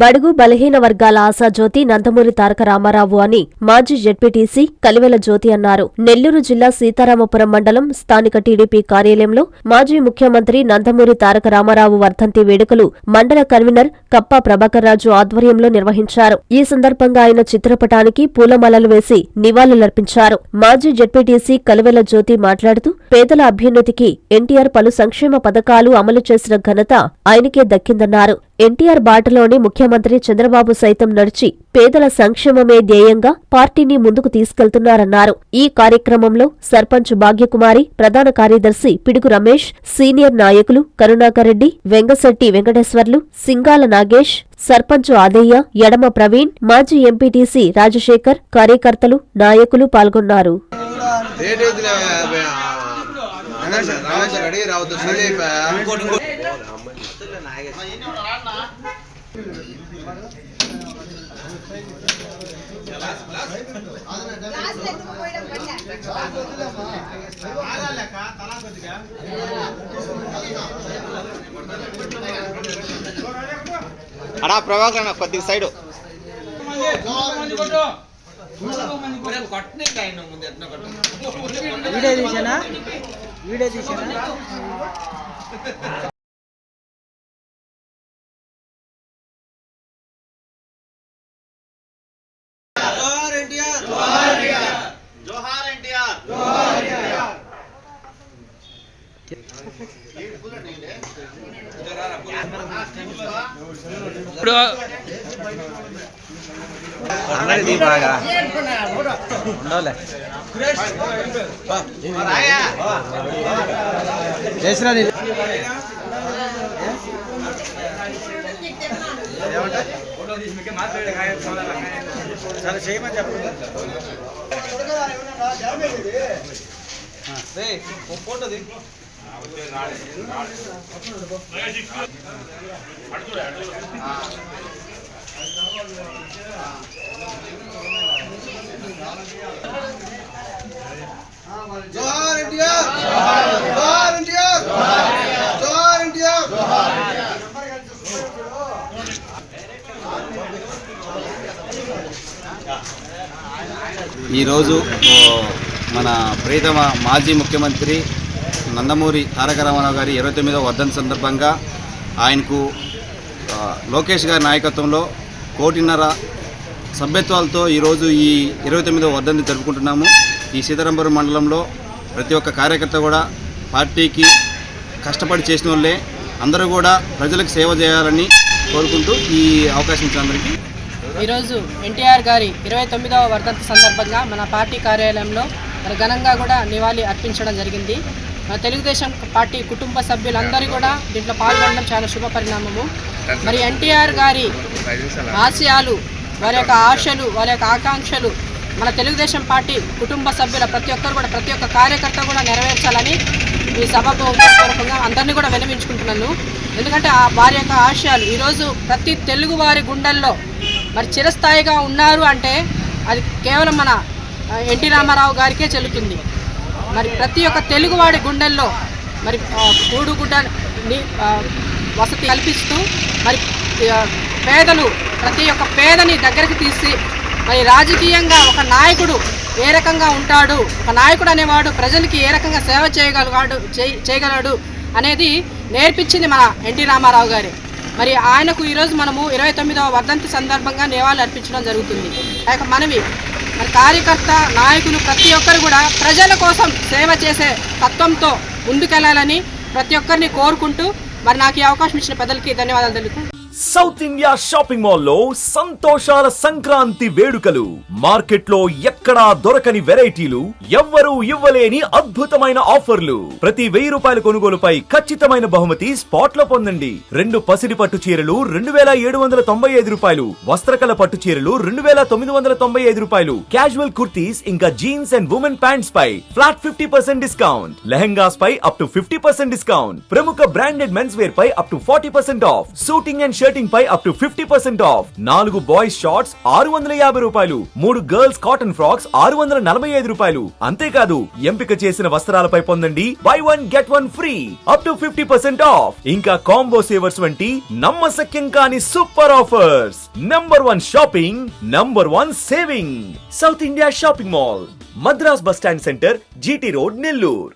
బడుగు బలహీన వర్గాల ఆశాజ్యోతి నందమూరి తారక రామారావు అని మాజీ జెడ్పీటీసీ కలివెల జ్యోతి అన్నారు. నెల్లూరు జిల్లా సీతారామపురం మండలం స్థానిక టీడీపీ కార్యాలయంలో మాజీ ముఖ్యమంత్రి నందమూరి తారక రామారావు వర్ధంతి వేడుకలు మండల కన్వీనర్ కప్పా ప్రభాకర్ రాజు ఆధ్వర్యంలో నిర్వహించారు. ఈ సందర్భంగా ఆయన చిత్రపటానికి పూలమాలలు వేసి నివాళులర్పించారు. మాజీ జెడ్పీటీసీ కలివెల జ్యోతి మాట్లాడుతూ పేదల అభ్యున్నతికి ఎన్టీఆర్ పలు సంక్షేమ పథకాలు అమలు చేసిన ఘనత ఆయనకే దక్కిందన్నారు. ఎన్టీఆర్ బాటలోని ముఖ్యమంత్రి చంద్రబాబు సైతం నడిచి పేదల సంక్షేమమే ధ్యేయంగా పార్టీని ముందుకు తీసుకెళ్తున్నారన్నారు. ఈ కార్యక్రమంలో సర్పంచ్ భాగ్యకుమారి, ప్రధాన కార్యదర్శి పిడుగు రమేష్, సీనియర్ నాయకులు కరుణాకర్ రెడ్డి, వెంగశెట్టి వెంకటేశ్వర్లు, సింగాల నాగేష్, సర్పంచ్ ఆదయ్య, యడమ ప్రవీణ్, మాజీ ఎంపీటీసీ రాజశేఖర్, కార్యకర్తలు, నాయకులు పాల్గొన్నారు. అడా ప్రభాకర్ కొద్దిగా సైడ్ వీడియో తీసానా ఇప్పుడు అందరిది బాగా ఉండాలి చేసినా చాలా చేయమని చెప్పండి. ఫోటో జోహార్ ఎన్టీఆర్, జోహార్ ఎన్టీఆర్, జోహార్ ఎన్టీఆర్. ఈరోజు మన ప్రియతమ మాజీ ముఖ్యమంత్రి నందమూరి తారక రామారావు గారి 29వ వర్ధంతి సందర్భంగా ఆయనకు లోకేష్ గారి నాయకత్వంలో 1.5 కోటి సభ్యత్వాలతో ఈరోజు ఈ 29వ వర్ధంతి జరుపుకుంటున్నాము. ఈ సీతారామపురం మండలంలో ప్రతి ఒక్క కార్యకర్త కూడా పార్టీకి కష్టపడి చేసిన వాళ్ళే, అందరూ కూడా ప్రజలకు సేవ చేయాలని కోరుకుంటూ ఈ అవకాశం ఇచ్చిన అందరికీ ఈరోజు ఎన్టీఆర్ గారి 29వ వర్ధంతి సందర్భంగా మన పార్టీ కార్యాలయంలో మరి ఘనంగా కూడా నివాళి అర్పించడం జరిగింది. తెలుగుదేశం పార్టీ కుటుంబ సభ్యులందరూ కూడా దీంట్లో పాల్గొనడం చాలా శుభ పరిణామము. మరి ఎన్టీఆర్ గారి ఆశయాలు, వారి యొక్క ఆశలు, వారి యొక్క ఆకాంక్షలు మన తెలుగుదేశం పార్టీ కుటుంబ సభ్యుల ప్రతి ఒక్కరు కూడా, ప్రతి ఒక్క కార్యకర్త కూడా నెరవేర్చాలని ఈ సభకు పూర్వకంగా అందరినీ కూడా విన్నవించుకుంటున్నాను. ఎందుకంటే వారి యొక్క ఆశయాలు ఈరోజు ప్రతి తెలుగు వారి గుండెల్లో మరి చిరస్థాయిగా ఉన్నారు అంటే అది కేవలం మన ఎన్టీ రామారావు గారికే చెల్లుతుంది. మరి ప్రతి ఒక్క తెలుగువాడి గుండెల్లో మరి కూడుగుడ్డ వసతి కల్పిస్తూ మరి పేదలు ప్రతి ఒక్క పేదని దగ్గరికి తీసి మరి రాజకీయంగా ఒక నాయకుడు ఏ రకంగా ఉంటాడు, ఒక నాయకుడు అనేవాడు ప్రజలకి ఏ రకంగా సేవ చేయగలడు అనేది నేర్పించింది మన ఎన్టీ రామారావు గారే. మరి ఆయనకు ఈరోజు మనము 29వ వర్ధంతి సందర్భంగా నివాళులు అర్పించడం జరుగుతుంది. ఆ యొక్క మనవి మరి కార్యకర్త, నాయకులు ప్రతి ఒక్కరు కూడా ప్రజల కోసం సేవ చేసే తత్వంతో ముందుకెళ్లాలని ప్రతి ఒక్కరిని కోరుకుంటూ మరి నాకు ఈ అవకాశం ఇచ్చిన పెద్దలకి ధన్యవాదాలు తెలుపుకుంటున్నాను. సౌత్ ఇండియా షాపింగ్ మాల్ లో సంతోషాల సంక్రాంతి వేడుకలు. మార్కెట్ లో ఎక్కడా దొరకని వెరైటీలు, ఎవ్వరూ ఇవ్వలేని అద్భుతమైన ఆఫర్లు. ప్రతి 1000 రూపాయల కొనుగోలుపై ఖచ్చితమైన బహుమతి స్పాట్ లో పొందండి. 2 పసిడి పట్టు చీరలు 2795 రూపాయలు, వస్త్రకళ పట్టు చీరలు 2995 రూపాయలు, క్యాజువల్ కుర్తీస్ ఇంకా జీన్స్ అండ్ ఉమెన్ ప్యాంట్స్ పై ఫ్లాట్ 50% డిస్కౌంట్, లెహెంగాస్ పై అప్ టు 50% డిస్కౌంట్, ప్రముఖ బ్రాండెడ్ మెన్స్ వేర్ పై up to 40% off, suiting and shirting పై up to 50% off, 4 boys shorts 650 రూపాయలు, 3 గర్ల్స్ కాటన్ ఫ్రాక్స్ 645 రూపాయలు. అంతేకాదు ఎంపిక చేసిన వస్త్రాలపై పొందండి by 1 get 1 free up to 50% of. ఇంకా కాంబో సేవర్స్ వంటి నమ్మశక్యం కాని super offers. Number 1 shopping, number 1 saving. South India shopping mall, Madras bus stand centre, GT road, Nellore.